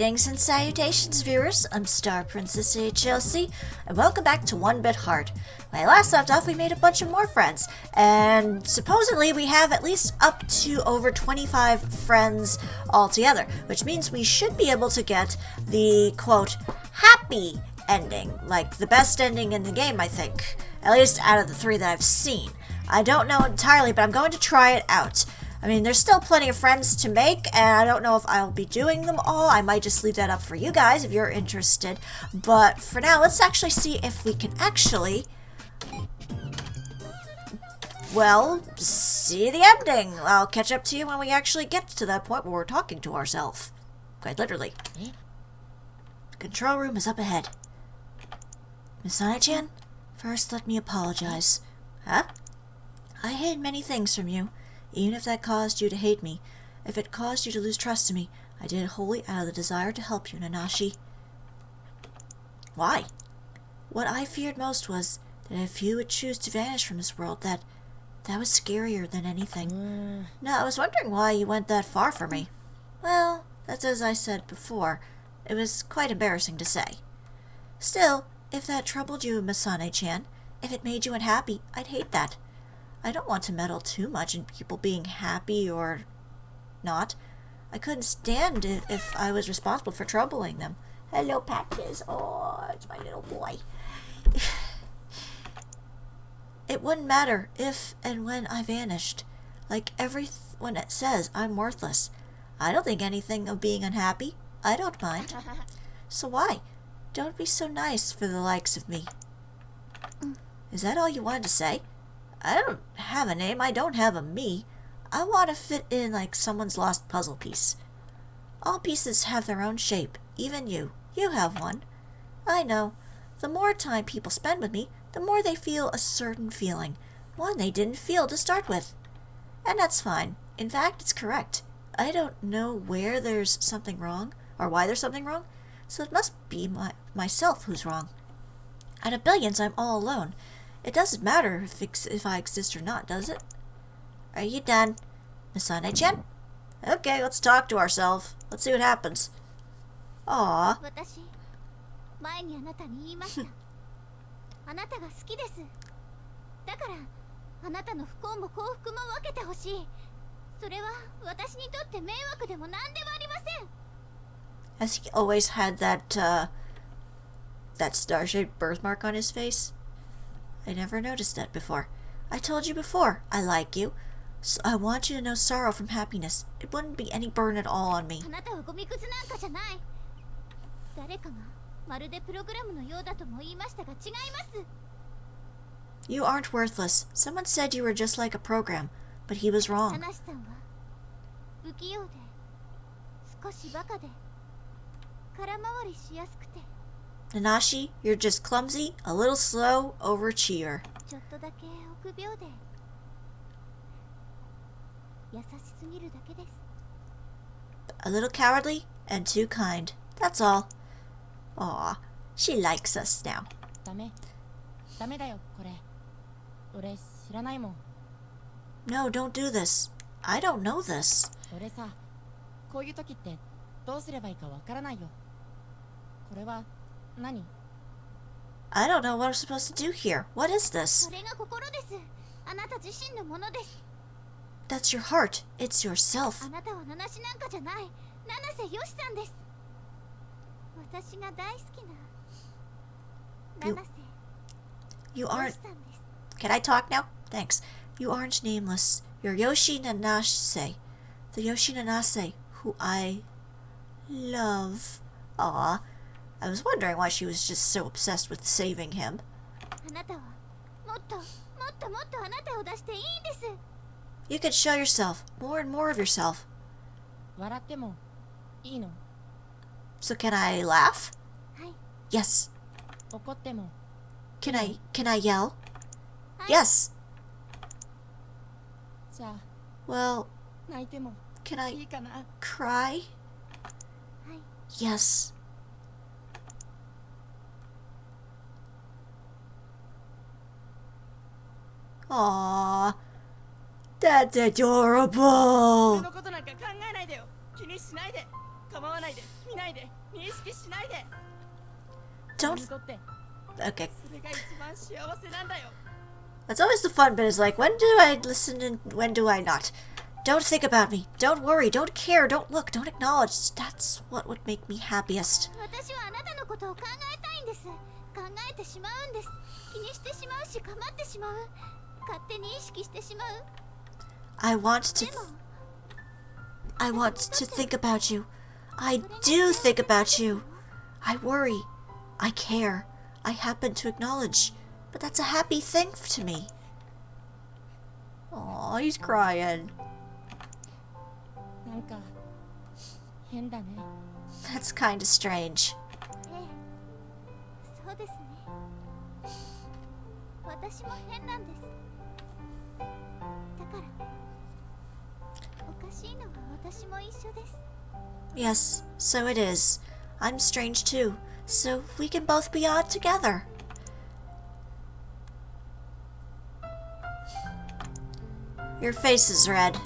Greetings and salutations, viewers. I'm StarPrincessHLC, and welcome back to 1bitHeart. When I last left off, we made a bunch of more friends, and supposedly we have at least up to over 25 friends altogether, which means we should be able to get the, quote, happy ending, like the best ending in the game, I think. At least out of the 3 that I've seen. I don't know entirely, but I'm going to try it out. I mean, there's still plenty of friends to make, and I don't know if I'll be doing them all. I might just leave that up for you guys if you're interested. But for now, let's actually see if we can actually, well, see the ending. I'll catch up to you when we actually get to that point where we're talking to ourselves. Quite literally. The control room is up ahead. Miss Ana-chan, first let me apologize. Huh? I hid many things from you. Even if that caused you to hate me, if it caused you to lose trust in me, I did it wholly out of the desire to help you, Nanashi. Why? What I feared most was that if you would choose to vanish from this world, that was scarier than anything. No, I was wondering why you went that far for me. Well, that's as I said before. It was quite embarrassing to say. Still, if that troubled you, Miss Ana-chan, if it made you unhappy, I'd hate that. I don't want to meddle too much in people being happy or not. I couldn't stand it if I was responsible for troubling them. Hello, Patches. Oh, it's my little boy. It wouldn't matter if and when I vanished. Like everyone says, I'm worthless. I don't think anything of being unhappy. I don't mind. So why? Don't be so nice for the likes of me. Is that all you wanted to say? I don't have a name. I don't have a me. I want to fit in like someone's lost puzzle piece. All pieces have their own shape. Even you. You have one. I know. The more time people spend with me, the more they feel a certain feeling. One they didn't feel to start with. And that's fine. In fact, it's correct. I don't know where there's something wrong, or why there's something wrong, so it must be myself who's wrong. Out of billions, I'm all alone. It doesn't matter if I exist or not, does it? Are you done, Miss Ana-chan? Okay, let's talk to ourselves. Let's see what happens. Aww. Has he always had that star-shaped birthmark on his face? I never noticed that before. I told you before, I like you. So I want you to know sorrow from happiness. It wouldn't be any burden at all on me. You aren't worthless. Someone said you were just like a program, but he was wrong. Nanashi, you're just clumsy, a little slow, overachiever. A little cowardly and too kind. That's all. Aw, she likes us now. No, don't do this. I don't know this. I don't know what I'm supposed to do here. What is this? That's your heart. It's yourself. You aren't... Can I talk now? Thanks. You aren't nameless. You're Yoshi Nanase. The Yoshi Nanase who I love. Aw. I was wondering why she was just so obsessed with saving him. You could show yourself, more and more of yourself. So can I laugh? Yes. Can I yell? Yes. Well, can I cry? Yes. Aww. That's adorable. Don't... Okay. That's always the fun bit, is like, when do I listen and when do I not? Don't think about me. Don't worry. Don't care. Don't look. Don't acknowledge. That's what would make me happiest. I want to think about you. I do think about you. I worry. I care. I happen to acknowledge. But that's a happy thing to me. Aw, he's crying. That's kinda strange. Yes, so it is. I'm strange too, so we can both be odd together. Your face is red.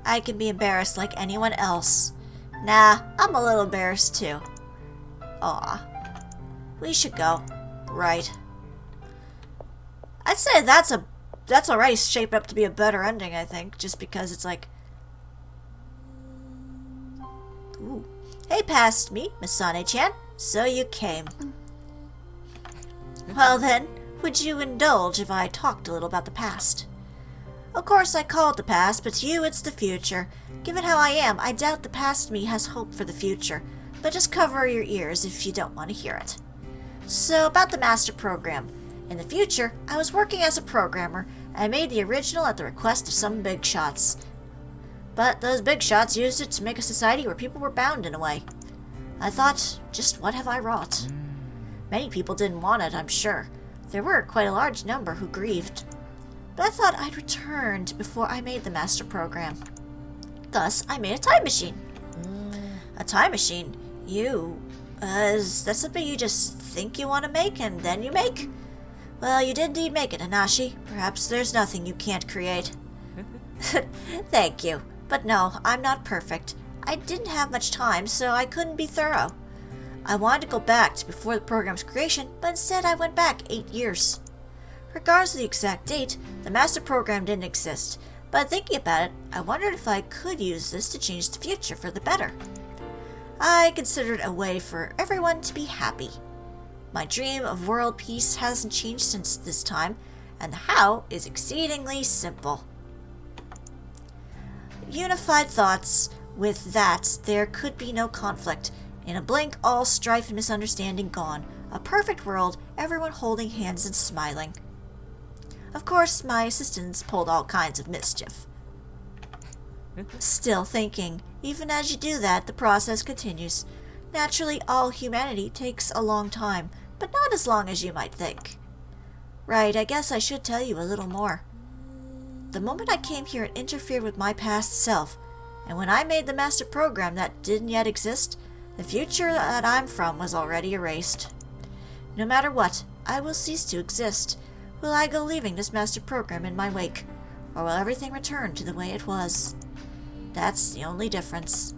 I can be embarrassed like anyone else. Nah, I'm a little embarrassed too. Aw. We should go. Right. I'd say that's already shaped up to be a better ending, I think, just because it's like... Ooh. Hey, past me, Misane-chan. So you came. Well then, would you indulge if I talked a little about the past? Of course, I call it the past, but to you, it's the future. Given how I am, I doubt the past me has hope for the future. But just cover your ears if you don't want to hear it. So, about the master program. In the future, I was working as a programmer. I made the original at the request of some big shots. But those big shots used it to make a society where people were bound in a way. I thought, just what have I wrought? Many people didn't want it, I'm sure. There were quite a large number who grieved. But I thought I'd returned before I made the master program. Thus, I made a time machine. A time machine? Is that something you just think you want to make and then you make? Well, you did indeed make it, Hanashi. Perhaps there's nothing you can't create. Thank you. But no, I'm not perfect. I didn't have much time, so I couldn't be thorough. I wanted to go back to before the program's creation, but instead I went back 8 years. Regardless of the exact date, the master program didn't exist, but thinking about it, I wondered if I could use this to change the future for the better. I considered a way for everyone to be happy. My dream of world peace hasn't changed since this time, and the how is exceedingly simple. Unified thoughts, with that, there could be no conflict. In a blink, all strife and misunderstanding gone. A perfect world, everyone holding hands and smiling. Of course, my assistants pulled all kinds of mischief. Still thinking, even as you do that, the process continues. Naturally, all humanity takes a long time, but not as long as you might think. Right, I guess I should tell you a little more. The moment I came here, it interfered with my past self, and when I made the master program that didn't yet exist, the future that I'm from was already erased. No matter what, I will cease to exist. Will I go leaving this master program in my wake, or will everything return to the way it was? That's the only difference.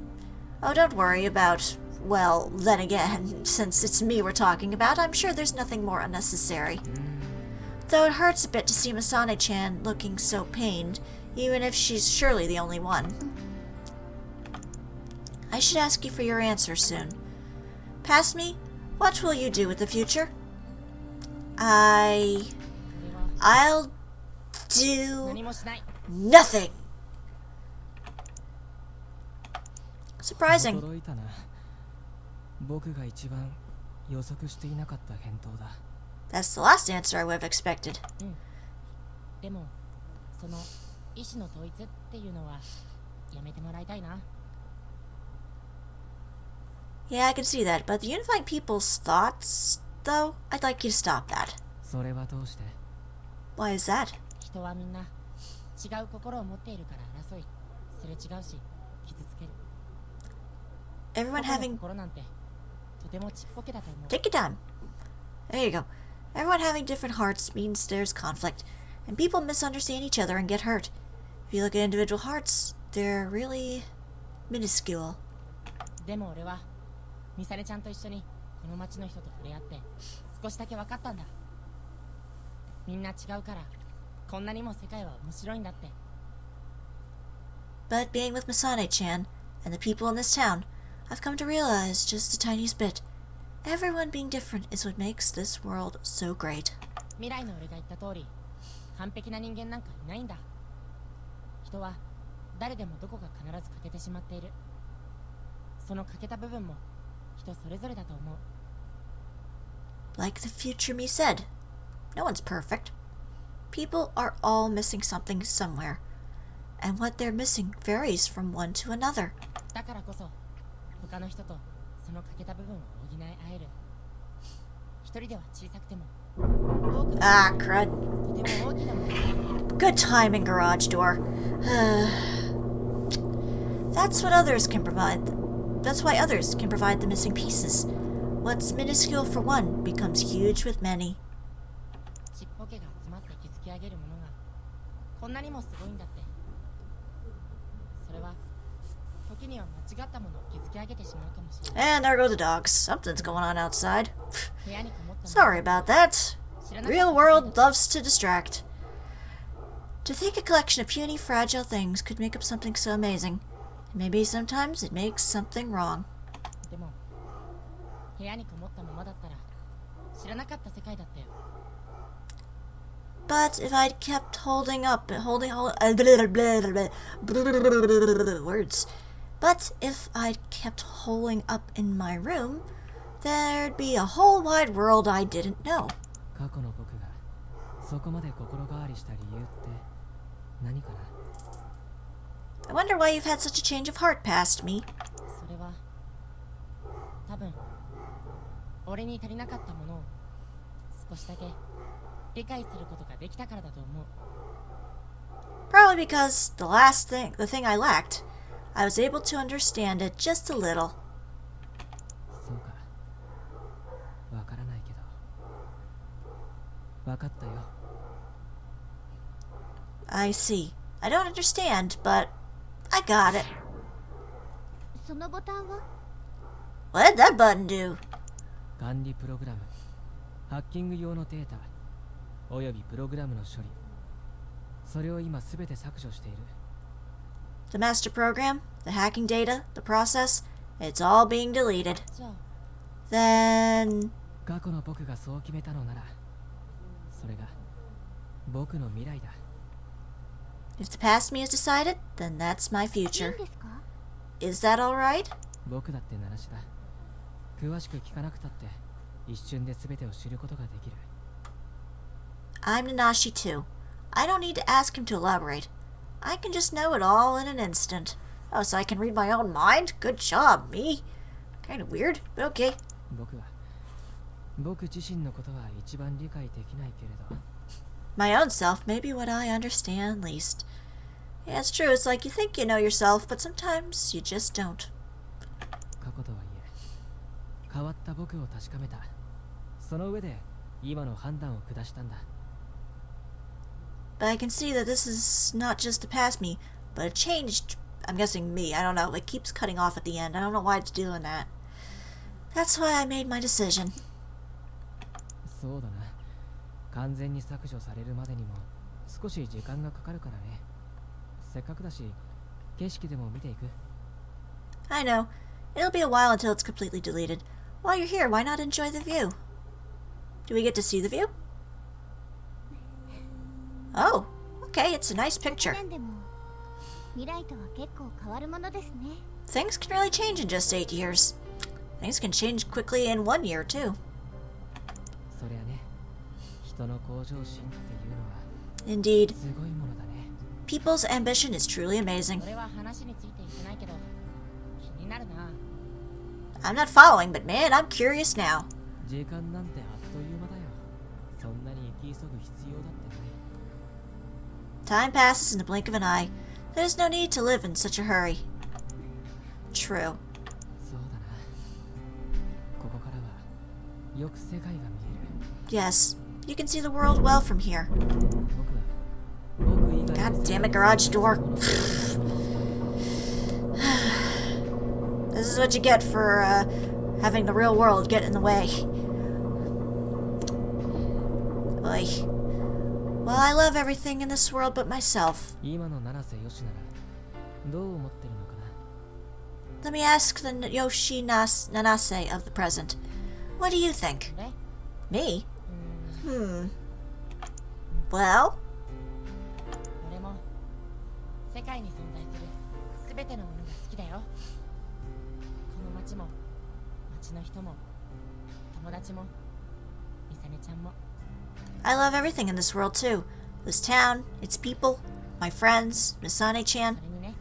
Oh, don't worry about, well, then again, since it's me we're talking about, I'm sure there's nothing more unnecessary. Though it hurts a bit to see Misane-chan looking so pained, even if she's surely the only one. I should ask you for your answer soon. Past me, what will you do with the future? I'll do nothing. Surprising. That's the last answer I would have expected. Yeah, I can see that, but the unifying people's thoughts, though, I'd like you to stop that. Why is that? Everyone having... Take your time. There you go. Everyone having different hearts means there's conflict, and people misunderstand each other and get hurt. If you look at individual hearts, they're really minuscule. でも俺はミサネちゃんと一緒にこの町の人と触れ合って少しだけ分かったんだ。みんな違うからこんなにも世界は面白いんだって。 But being with Misane-chan and the people in this town, I've come to realize just the tiniest bit. Everyone being different is what makes this world so great. 未来の俺が言った通り、完璧な人間なんかいないんだ。人は誰でもどこか必ず欠けてしまっている。その欠けた部分も人それぞれだと思う。 Like the future me said, no one's perfect. People are all missing something somewhere, and what they're missing varies from one to another. だからこそ他の人とその欠けた部分を補い合える。一人では小さくても Ah, crud. Good timing, garage door. That's what others can provide. That's why others can provide the missing pieces. What's minuscule for one becomes huge with many. ちっぽけが集まって築き上げるものがこんなにもすごいんだって。それは時には間違ったものを築き上げてしまうかもしれない。 And there go the dogs. Something's going on outside. 部屋にこもった Sorry about that. Real world loves to distract. To think a collection of puny, fragile things could make up something so amazing. And maybe sometimes it makes something wrong. でも部屋にこもったままだったら知らなかった世界だったよ。 But if I'd kept holding words. But if I'd kept holding up in my room, there'd be a whole wide world I didn't know. 過去の僕がそこまで心変わりした理由って何かな。 I wonder why you've had such a change of heart past me. それは多分俺に足りなかったものを少しだけ理解することができたからだと思う。 Probably because the thing I lacked, I was able to understand it just a little. そうか。わからないけど。わかったよ。 I see. I don't understand, but I got it. そのボタンは What did that button do? 管理プログラム、ハッキング用のデータ、およびプログラムの処理。それを今すべて削除している。 The master program, the hacking data, the process, it's all being deleted. じゃあ Then... 過去の僕がそう決めたのなら、それが僕の未来だ。 if the past me has decided, then that's my いいん future. ですか？ Is that alright? 僕だって鳴らしだ。詳しく聞かなくたって一瞬で全てを知ることができる。 I'm Nanashi too. I don't need to ask him to elaborate. I can just know it all in an instant. Oh, so I can read my own mind? Good job, me. Kinda weird, but okay. 僕自身のことは一番理解できないけれど。 My own self may be what I understand least. Yeah, it's true. It's like you think you know yourself, but sometimes you just don't. 過去とはいえ、変わった僕を確かめた。その上で今の判断を下したんだ。 But I can see that this is not just the past me, but a changed, I'm guessing me, I don't know, it keeps cutting off at the end. I don't know why it's doing that. That's why I made my decision. そうだな。完全に削除されるまでにも少し時間がかかるからね。せっかくだし、景色でも見ていく。 I know. It'll be a while until it's completely deleted. While you're here, why not enjoy the view? Do we get to see the view? Oh, okay, it's a nice picture. 1年でも未来とは結構変わるものですね。 Things can really change in just 8 years. Things can change quickly in 1 year, too. そりゃね、人の向上心っていうのは Indeed. すごいものだね。 People's ambition is truly amazing. 俺は話についていけないけど気になるな。 I'm not following, but man, I'm curious now. 時間なんてあっという間だよ。そんなに生き急ぐ必要だってない。 Time passes in the blink of an eye. There's no need to live in such a hurry. True. そうだな。ここからはよく世界が見える。 Yes, you can see the world well from here. 僕以外 God damn it, garage door. This is what you get for having the real world get in the way. Oy. Well, I love everything in this world but myself. 今の七瀬よしならどう思ってるのかな。 Let me ask the Nanase of the present. What do you think? え Me? Well? 俺も世界に存在する全てのものが好きだよ。この街も街の人も友達もミサネちゃんも。 I love everything in this world too. This town, its people, my friends, Misane-chan, それにね、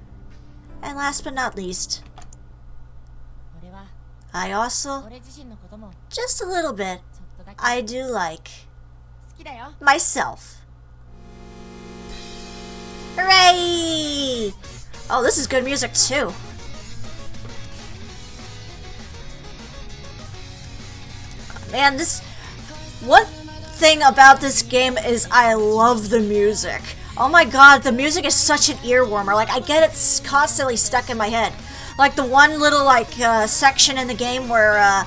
and last but not least, 俺は I also, 俺自身のことも just a little bit, ちょっとだけ I do like 好きだよ。 myself. Hooray! Oh, this is good music too. Man, this... One thing about this game is I love the music. Oh my god, the music is such an earwormer. Like, I get it constantly stuck in my head. Like, the one little, like, section in the game where,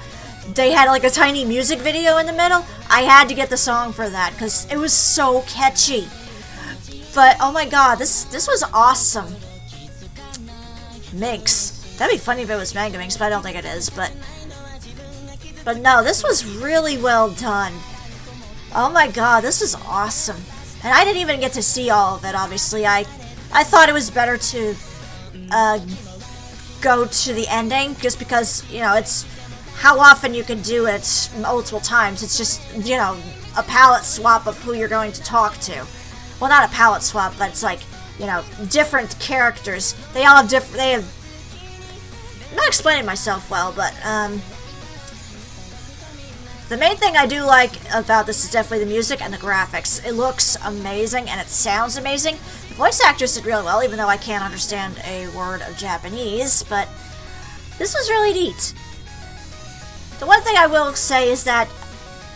they had, like, a tiny music video in the middle. I had to get the song for that, because it was so catchy. But, oh my god, this was awesome. Minx. That'd be funny if it was Mega Minx, but I don't think it is, but no, this was really well done. Oh my god, this is awesome. And I didn't even get to see all of it, obviously. I thought it was better to go to the ending, just because, you know, it's how often you can do it multiple times. It's just, you know, a palette swap of who you're going to talk to. Well, not a palette swap, but it's like, you know, different characters. They all have different, they have, I'm not explaining myself well, but, the main thing I do like about this is definitely the music and the graphics. It looks amazing and it sounds amazing. The voice actors did really well, even though I can't understand a word of Japanese, but this was really neat. The one thing I will say is that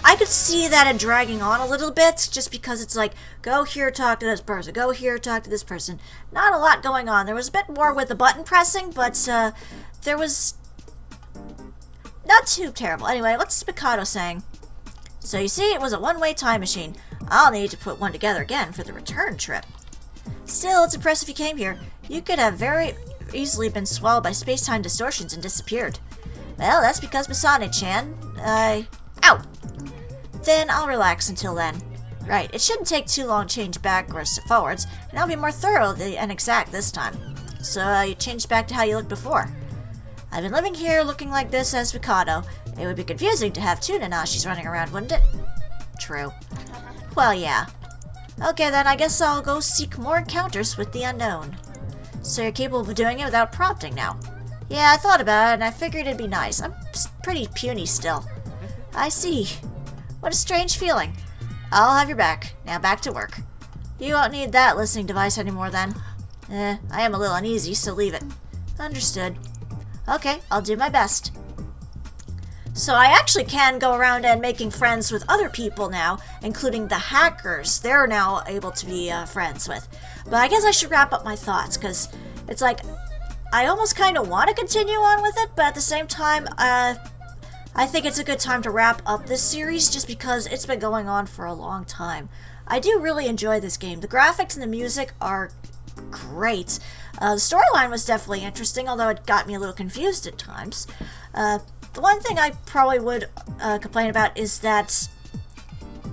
I could see that it dragging on a little bit, just because it's like, go here, talk to this person, go here, talk to this person. Not a lot going on. There was a bit more with the button pressing, but there was not too terrible. Anyway, what's Mikado saying? So you see, it was a one-way time machine. I'll need to put one together again for the return trip. Still, it's impressive you came here. You could have very easily been swallowed by space-time distortions and disappeared. Well, that's because Misane-chan, ow! Then I'll relax until then. Right, it shouldn't take too long to change backwards to forwards, and I'll be more thorough and exact this time. So, you changed back to how you looked before. I've been living here looking like this as Mikado. It would be confusing to have two Nanashis running around, wouldn't it? True. Well, yeah. Okay then, I guess I'll go seek more encounters with the unknown. So you're capable of doing it without prompting now? Yeah, I thought about it and I figured it'd be nice. I'm pretty puny still. I see. What a strange feeling. I'll have your back. Now back to work. You won't need that listening device anymore then. I am a little uneasy, so leave it. Understood. Okay, I'll do my best. So I actually can go around and making friends with other people now, including the hackers. They're now able to be friends with. But I guess I should wrap up my thoughts, because it's like, I almost kind of want to continue on with it, but at the same time, I think it's a good time to wrap up this series, just because it's been going on for a long time. I do really enjoy this game. The graphics and the music are great. The storyline was definitely interesting, although it got me a little confused at times. The one thing I probably would complain about is that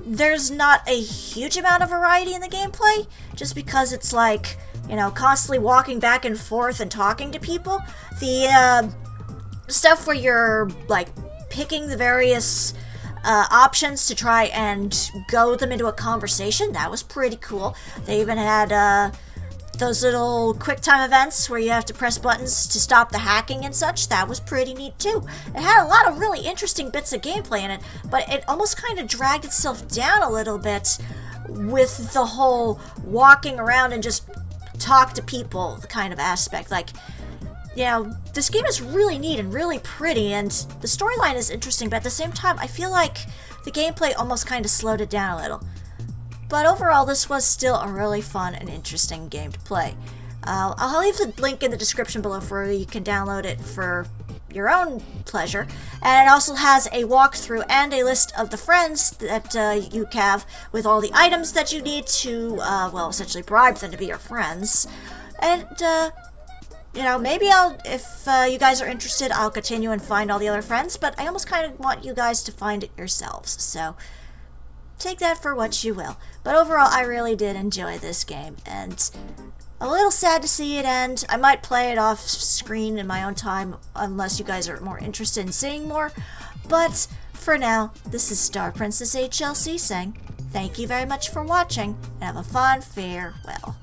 there's not a huge amount of variety in the gameplay, just because it's like, you know, constantly walking back and forth and talking to people. The stuff where you're, like, picking the various options to try and goad them into a conversation, that was pretty cool. They even had those little QuickTime events where you have to press buttons to stop the hacking and such. That was pretty neat too. It had a lot of really interesting bits of gameplay in it, but it almost kind of dragged itself down a little bit with the whole walking around and just talk to people kind of aspect. Like, you know, this game is really neat and really pretty, and the storyline is interesting, but at the same time, I feel like the gameplay almost kind of slowed it down a little. But overall, this was still a really fun and interesting game to play. I'll leave the link in the description below for you can download it for your own pleasure. And it also has a walkthrough and a list of the friends that you have with all the items that you need to, well, essentially bribe them to be your friends. And, you know, maybe if you guys are interested, I'll continue and find all the other friends, but I almost kind of want you guys to find it yourselves, so take that for what you will. But overall, I really did enjoy this game, and a little sad to see it end. I might play it off screen in my own time, unless you guys are more interested in seeing more, but for now, this is StarPrincessHLC saying, thank you very much for watching, and have a fond farewell.